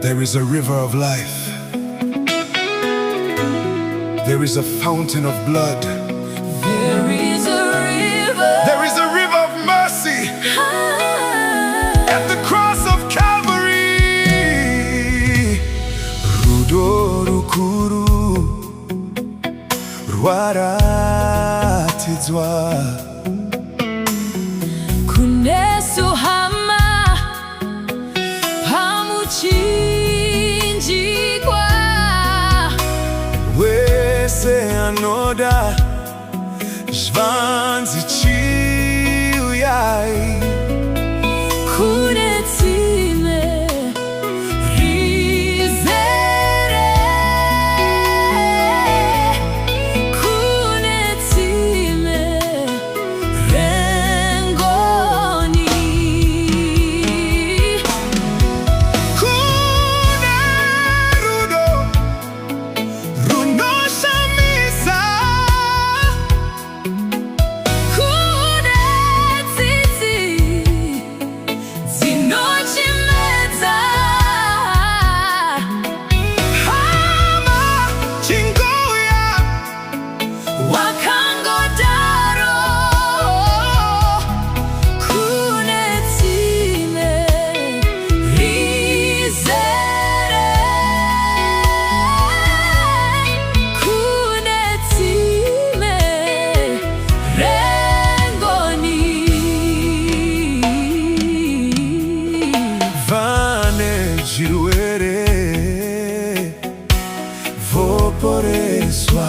There is a river of life. There is a fountain of blood. There is a river. There is a river of mercy at the cross of Calvary. Rudo, Rukuru, rwaratizwa. Kune suhama pamuchinjikwa. Wese anoda Jvanzi chiuyai. Kune Tsime, Rizere. Kune Tsime, Rengoni. Kune Rudo, Runo shamisa. Kune tsitsi, zinochimedza. Hama chinguya Wakangodaro. Kune Tsime, Rizere. Kune Tsime, Rengoni. vane jiruere voporeswa.